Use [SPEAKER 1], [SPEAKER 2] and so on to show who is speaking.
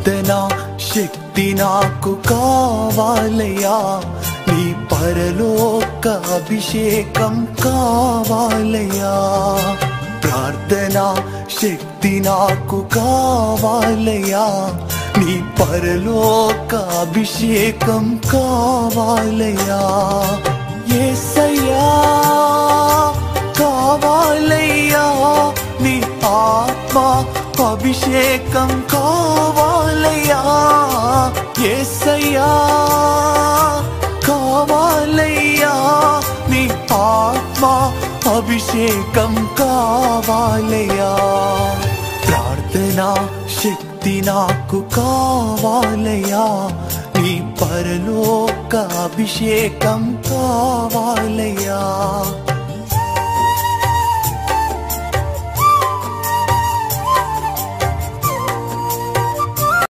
[SPEAKER 1] ప్రార్థనా శక్తి నాకు కావాలయ్యా, నీ పరలోక అభిషేకం కావాలయ్యా. ప్రార్థనా శక్తి నాకు కావాలయ్యా, నీ పరలోక అభిషేకం కావాలయ్యా. యేసయ్యా కావాలయ్యా, నీ ఆత్మ అభిషేకం కావాలయ్యా. యేసయ్యా కావాలయ్యా, నీ ఆత్మ అభిషేకం కావాలయ్యా. ప్రార్థనా శక్తి నాకు కావాలయ్యా, నీ పరలోక అభిషేకం కావాలయ్యా.